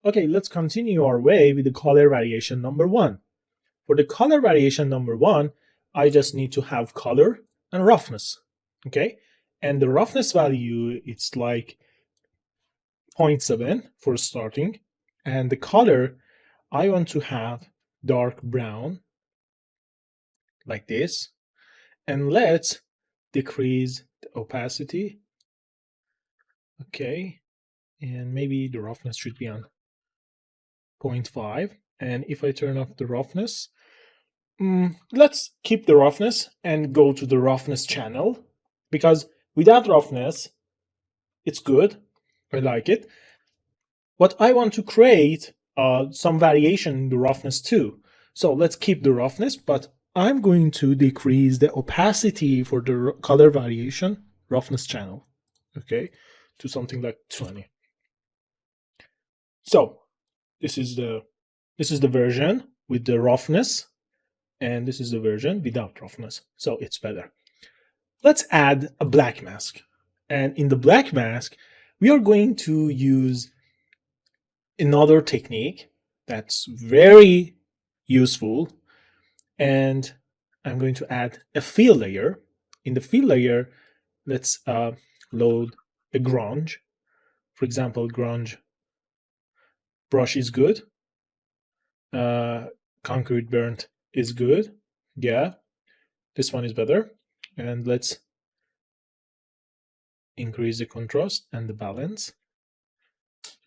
Okay, let's continue our way with the color variation number 1. For the color variation number 1, I just need to have color and roughness. Okay, and the roughness value, it's like 0.7 for starting, and the color, I want to have dark brown like this, and let's decrease the opacity. Okay, and maybe the roughness should be on 0.5, and if I turn off the roughness, let's keep the roughness and go to the roughness channel, because without roughness it's good, I like it, but I want to create some variation in the roughness too. So let's keep the roughness, but I'm going to decrease the opacity for the color variation roughness channel, okay, to something like 20. So this is the version with the roughness, and this is the version without roughness, so it's better. Let's add a black mask, and in the black mask we are going to use another technique that's very useful, and I'm going to add a fill layer. In the fill layer, let's load a grunge. For example, grunge brush is good. Concrete burnt is good. Yeah, this one is better. And let's increase the contrast and the balance.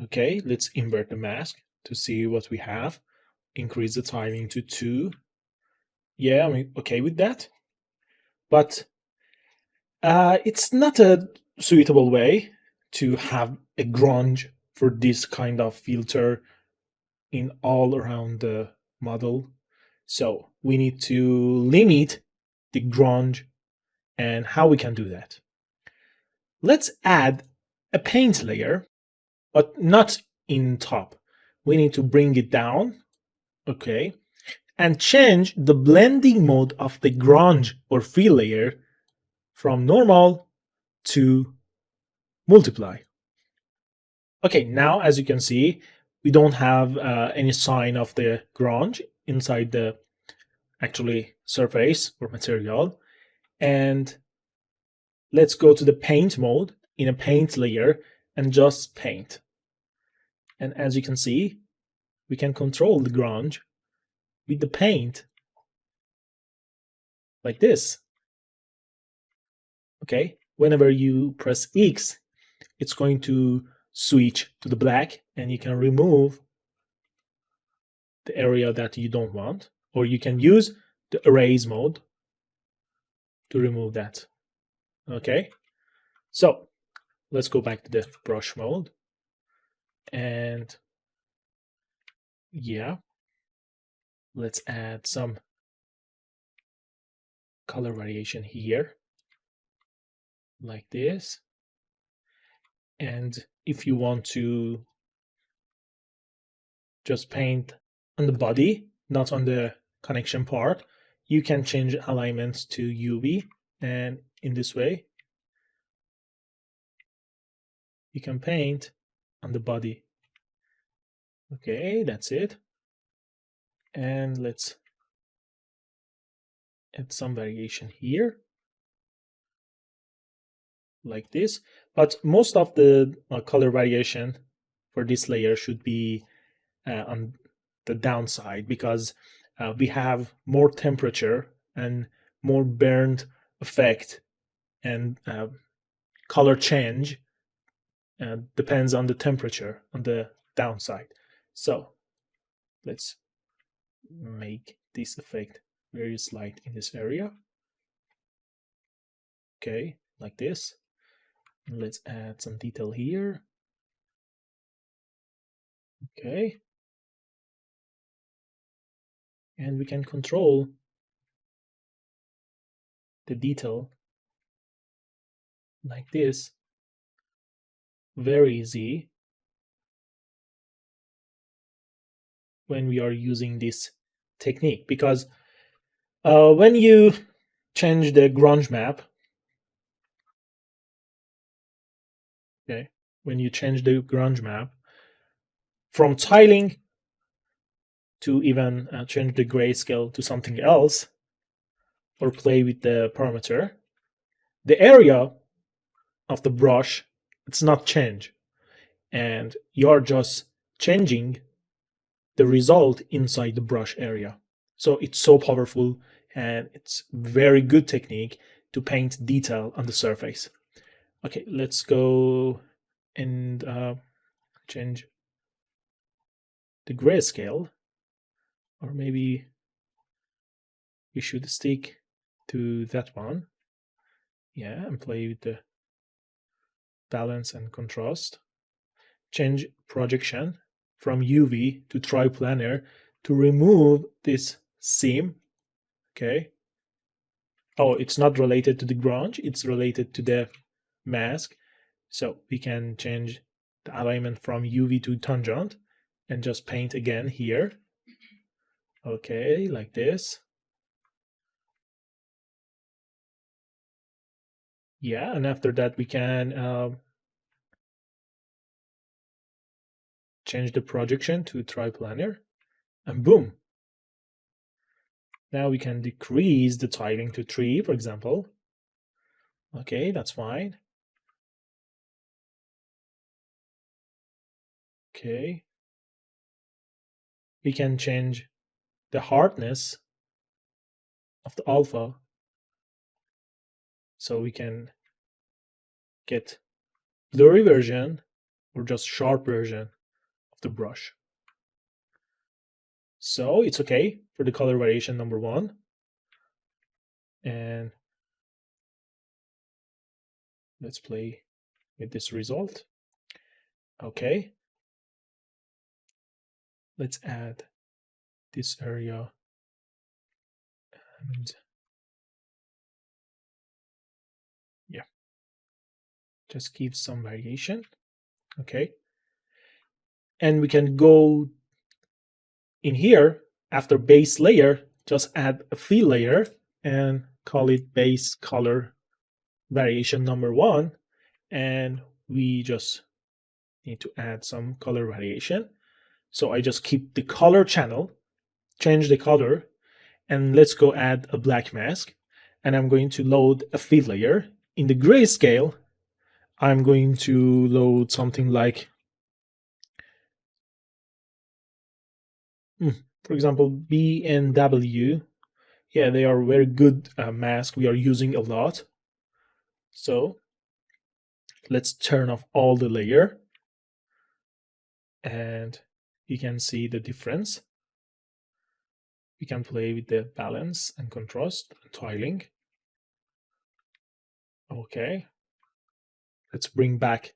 Okay, let's invert the mask to see what we have. Increase the timing to 2. Yeah, I'm okay with that. But it's not a suitable way to have a grunge for this kind of filter in all around the model. So we need to limit the grunge, and how we can do that. Let's add a paint layer, but not in top. We need to bring it down, okay, and change the blending mode of the grunge or fill layer from normal to multiply. Okay, now as you can see, we don't have any sign of the grunge inside the actually surface or material. And let's go to the paint mode in a paint layer and just paint. And as you can see, we can control the grunge with the paint like this. Okay, whenever you press X, it's going to switch to the black, and you can remove the area that you don't want, or you can use the erase mode to remove that. Okay, so let's go back to the brush mode, and yeah, let's add some color variation here like this. And if you want to just paint on the body, not on the connection part, you can change alignments to UV, and in this way you can paint on the body. Okay, that's it. And let's add some variation here like this, but most of the color variation for this layer should be on the downside, because we have more temperature and more burned effect, and color change depends on the temperature on the downside. So let's make this effect very slight in this area. Okay, like this. And let's add some detail here. Okay, and we can control the detail like this, very easy, when we are using this technique, because when you change the grunge map, okay, when you change the grunge map from tiling to even change the grayscale to something else or play with the parameter, the area of the brush, it's not change, and you're just changing the result inside the brush area. So it's so powerful, and it's very good technique to paint detail on the surface. Okay, let's go and change the grayscale, or maybe we should stick to that one. Yeah, and play with the balance and contrast. Change projection from UV to triplanar to remove this seam. Okay. Oh, it's not related to the grunge, it's related to the mask. So we can change the alignment from UV to tangent and just paint again here. Okay, like this. Yeah, and after that we can change the projection to triplanar, and boom. Now we can decrease the tiling to 3, for example. Okay, that's fine. Okay. We can change the hardness of the alpha, so we can get blurry version or just sharp version of the brush. So it's okay for the color variation number 1. And let's play with this result. Okay. Let's add this area and yeah, just give some variation. Okay. And we can go in here after base layer, just add a fill layer and call it base color variation number 1. And we just need to add some color variation. So I just keep the color channel, change the color, and let's go add a black mask. And I'm going to load a fill layer. In the grayscale, I'm going to load something like, for example, B and W. Yeah, they are very good mask we are using a lot. So let's turn off all the layer, and you can see the difference. We can play with the balance and contrast and tiling. Okay. Let's bring back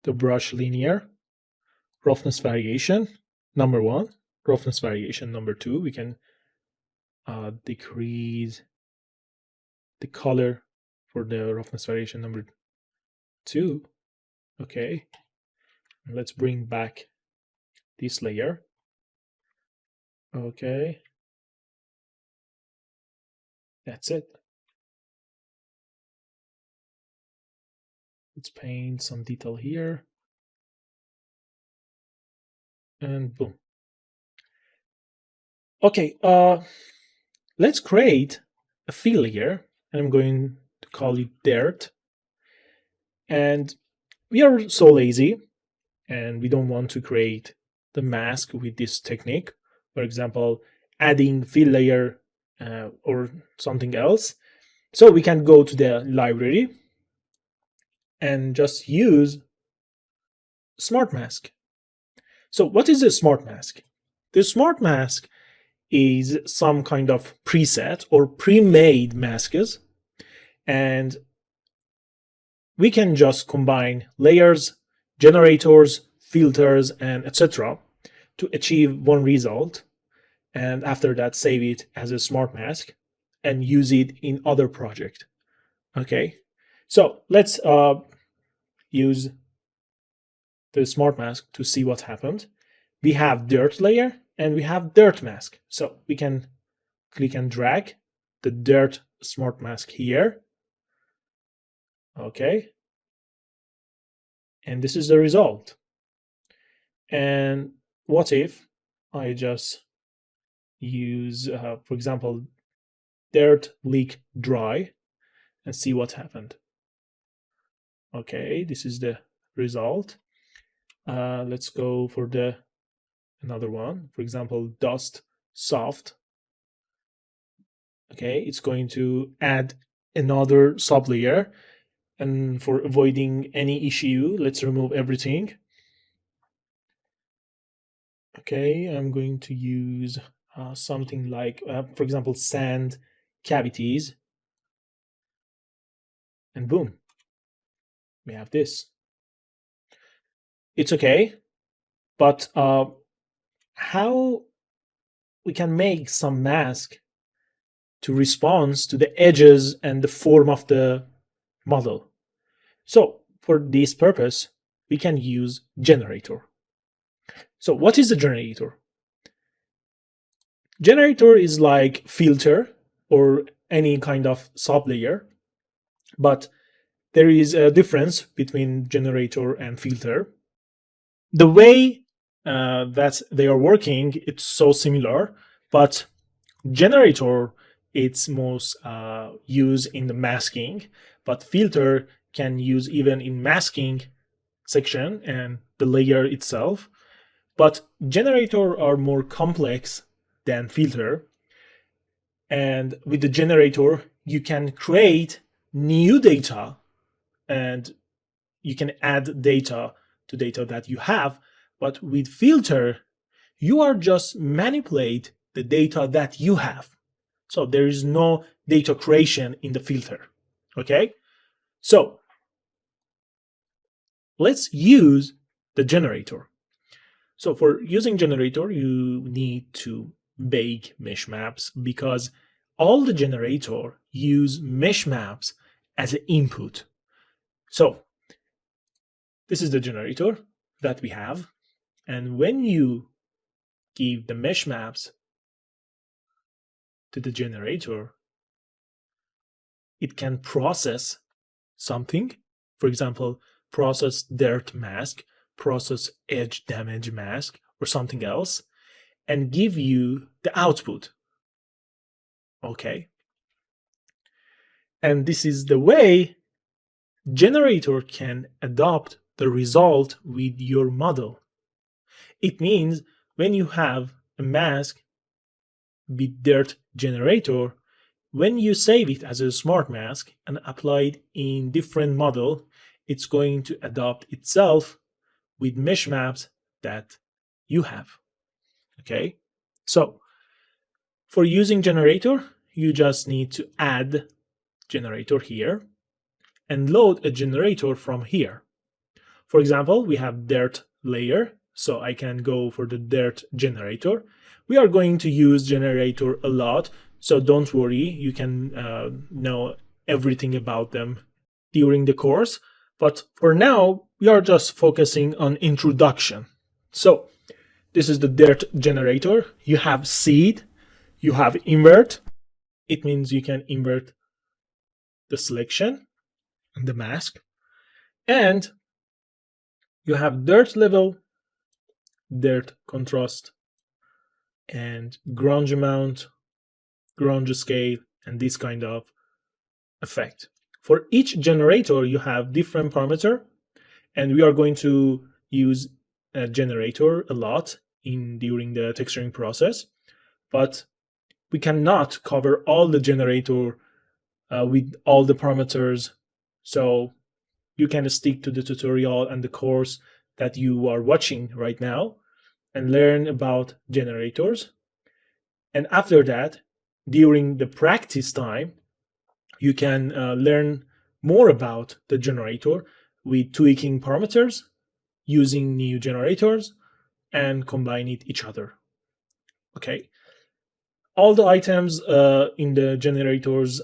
the brush linear. Roughness variation, number 1. Roughness variation, number 2. We can decrease the color for the roughness variation, number 2. Okay. And let's bring back this layer. Okay. That's it. Let's paint some detail here. And boom. Okay, let's create a fill layer. I'm going to call it dirt. And we are so lazy and we don't want to create the mask with this technique. For example, adding fill layer or something else. So we can go to the library and just use SmartMask. So what is a SmartMask? The SmartMask is some kind of preset or pre-made masks, and we can just combine layers, generators, filters, and etc. to achieve one result, and after that save it as a smart mask and use it in other project. Okay, so let's use the smart mask to see what happened. We have dirt layer and we have dirt mask, so we can click and drag the dirt smart mask here. Okay, and this is the result. And what if I just use, for example, dirt leak dry and see what happened. Okay, this is the result. Let's go for the another one. For example, dust soft. Okay, it's going to add another sublayer. And for avoiding any issue, let's remove everything. Okay, I'm going to use something like, for example, sand cavities. And boom, we have this. It's okay, but how we can make some mask to respond to the edges and the form of the model? So for this purpose, we can use generator. So what is a generator? Generator is like filter or any kind of sublayer, but there is a difference between generator and filter. The way that they are working, it's so similar, but generator it's most used in the masking, but filter can use even in masking section and the layer itself. But generator are more complex than filter, and with the generator you can create new data and you can add data to data that you have. But with filter you are just manipulate the data that you have, so there is no data creation in the filter. Okay, so let's use the generator. So for using generator you need to bake mesh maps, because all the generator use mesh maps as an input. So this is the generator that we have, and when you give the mesh maps to the generator, it can process something. For example, process dirt mask, process edge damage mask, or something else, and give you the output. Okay. And this is the way generator can adopt the result with your model. It means when you have a mask with dirt generator, when you save it as a SmartMask and apply it in different model, it's going to adopt itself with mesh maps that you have. Okay, so for using generator, you just need to add generator here and load a generator from here. For example, we have dirt layer, so I can go for the dirt generator. We are going to use generator a lot, so don't worry, you can know everything about them during the course. But for now, we are just focusing on introduction. So this is the dirt generator. You have seed, you have invert. It means you can invert the selection and the mask. And you have dirt level, dirt contrast, and grunge amount, grunge scale, and this kind of effect. For each generator, you have different parameter, and we are going to use a generator a lot during the texturing process, but we cannot cover all the generator with all the parameters. So you can stick to the tutorial and the course that you are watching right now and learn about generators. And after that, during the practice time, you can learn more about the generator with tweaking parameters, using new generators, and combine it each other. Okay. All the items in the generators,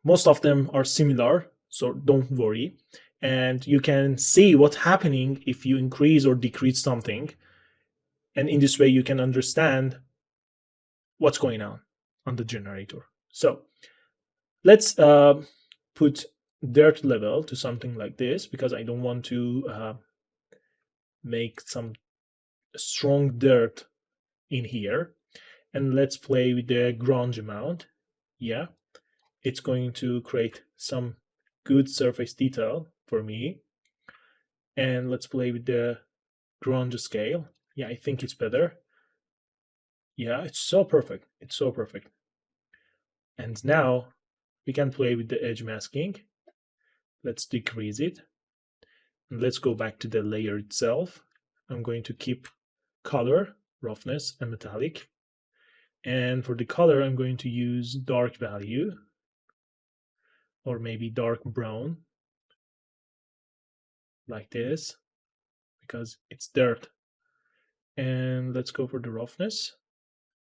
most of them are similar, so don't worry. And you can see what's happening if you increase or decrease something. And in this way, you can understand what's going on the generator. So let's put dirt level to something like this, because I don't want to make some strong dirt in here. And let's play with the grunge amount. Yeah, it's going to create some good surface detail for me. And let's play with the grunge scale. Yeah, I think it's better. Yeah, it's so perfect. It's so perfect. And now we can play with the edge masking. Let's decrease it. And let's go back to the layer itself. I'm going to keep color, roughness, and metallic. And for the color, I'm going to use dark value, or maybe dark brown, like this, because it's dirt. And let's go for the roughness.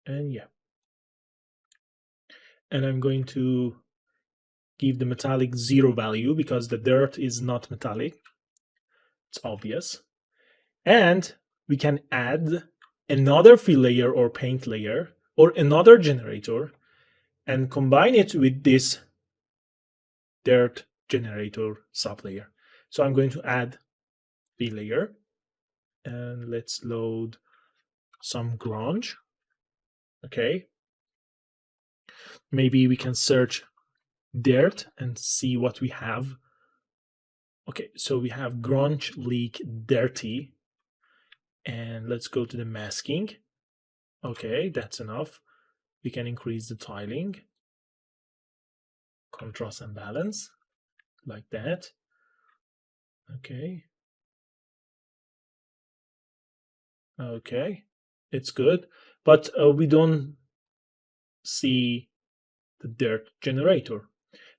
And yeah. And I'm going to give the metallic 0 value because the dirt is not metallic. It's obvious. And we can add another fill layer or paint layer or another generator and combine it with this dirt generator sublayer. So I'm going to add fill layer, and let's load some grunge. Okay. Maybe we can search dirt and see what we have. Okay, so we have grunge leak dirty, and let's go to the masking. Okay, that's enough. We can increase the tiling, contrast and balance, like that. Okay. Okay, it's good, but we don't see the dirt generator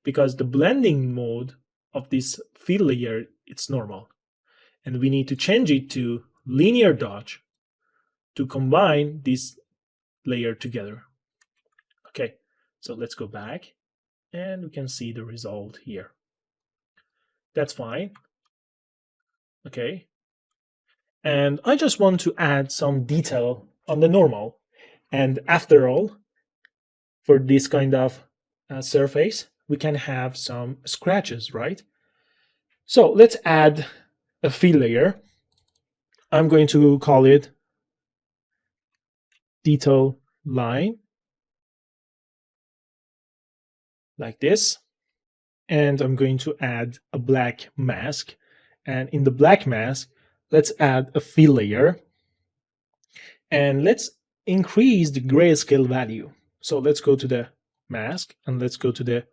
because the blending mode of this fill layer, it's normal, and we need to change it to linear dodge to combine this layer together. Okay, so let's go back and we can see the result here. That's fine. Okay, and I just want to add some detail on the normal, and after all, for this kind of surface, we can have some scratches, right? So let's add a fill layer. I'm going to call it detail line, like this. And I'm going to add a black mask. And in the black mask, let's add a fill layer. And let's increase the grayscale value. So let's go to the mask and let's go to the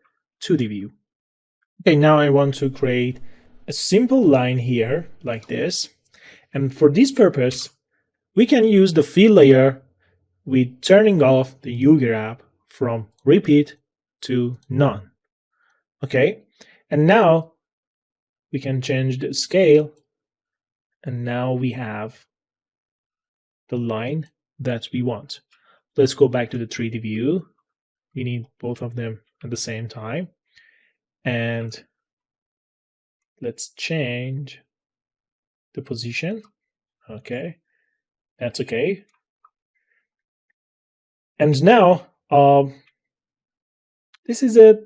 2D view. Okay, now I want to create a simple line here like this. And for this purpose, we can use the fill layer with turning off the U-grab from repeat to none. Okay, and now we can change the scale, and now we have the line that we want. Let's go back to the 3D view. We need both of them at the same time. And let's change the position. Okay, that's okay. And now this is a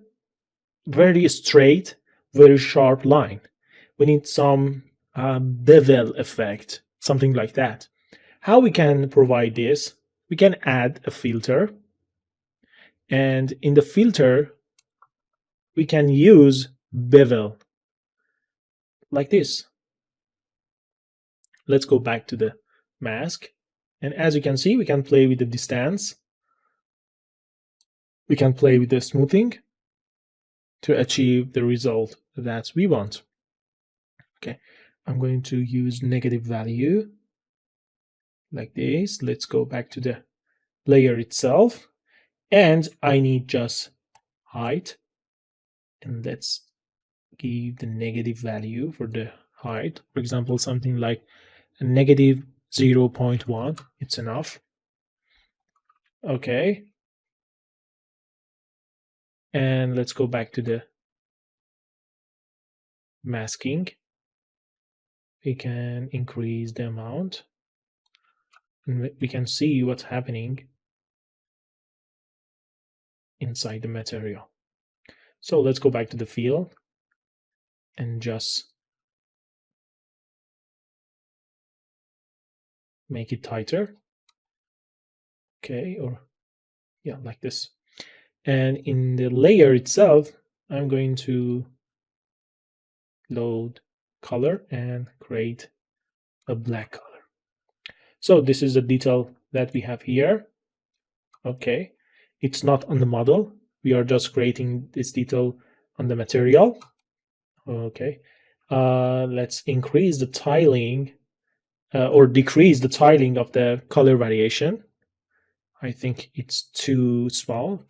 very straight, very sharp line. We need some bevel effect, something like that. How we can provide this? We can add a filter, and in the filter, we can use bevel like this. Let's go back to the mask, and as you can see, we can play with the distance. We can play with the smoothing to achieve the result that we want. Okay, I'm going to use negative value like this. Let's go back to the layer itself, and I need just height, and let's give the negative value for the height. For example, something like a negative 0.1, it's enough. Okay, and let's go back to the masking. We can increase the amount, and we can see what's happening inside the material. So let's go back to the field and just make it tighter. Okay, or yeah, like this. And in the layer itself, I'm going to load color and create a black color. So this is the detail that we have here. Okay, it's not on the model. We are just creating this detail on the material. Okay, let's increase the tiling or decrease the tiling of the color variation. I think it's too small.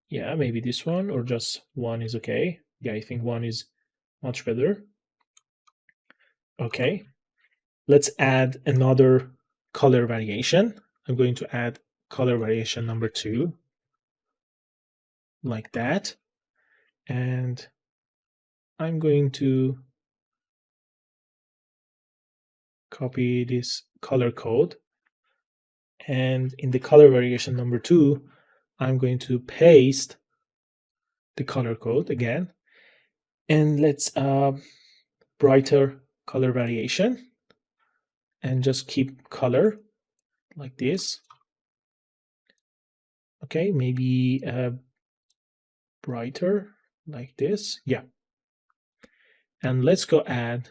Yeah, maybe this one or just one is okay. Yeah, I think one is much better. Okay, let's add another color variation. I'm going to add color variation number 2, like that. And I'm going to copy this color code. And in the color variation number 2, I'm going to paste the color code again. And let's brighter color variation and just keep color like this. Okay, maybe brighter like this. Yeah. And let's go add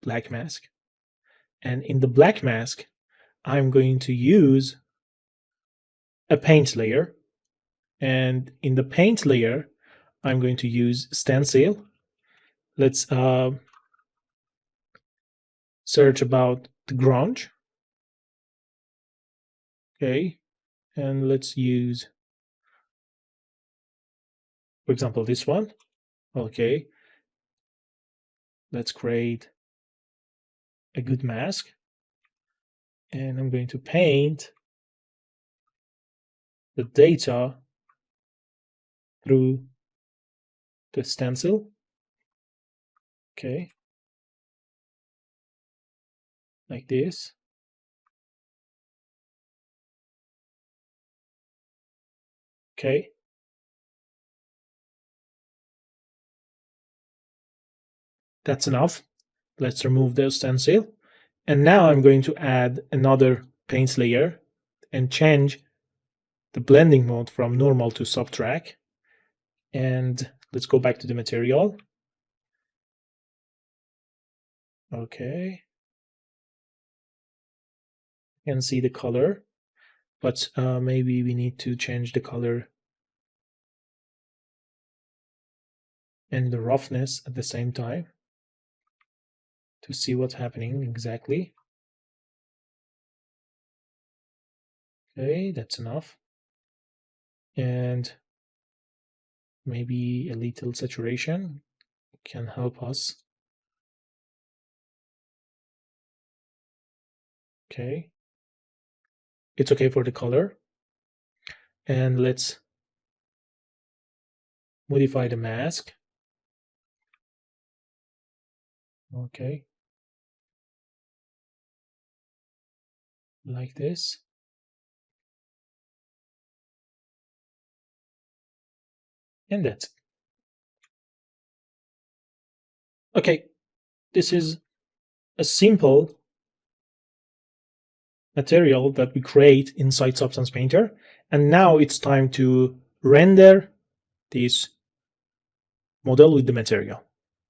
black mask. And in the black mask, I'm going to use a paint layer. And in the paint layer, I'm going to use stencil. Let's search about the grunge. Okay, and let's use, for example, this one. Okay, let's create a good mask. And I'm going to paint the data through the stencil. Okay, like this. Okay. That's enough. Let's remove the stencil. And now I'm going to add another paint layer and change the blending mode from normal to subtract. And let's go back to the material. Okay. You can see the color, but maybe we need to change the color and the roughness at the same time to see what's happening exactly. Okay, that's enough. And maybe a little saturation can help us. Okay, it's okay for the color. And let's modify the mask. Okay, like this. And that's it. Okay, this is a simple material that we create inside Substance Painter. And now it's time to render this model with the material.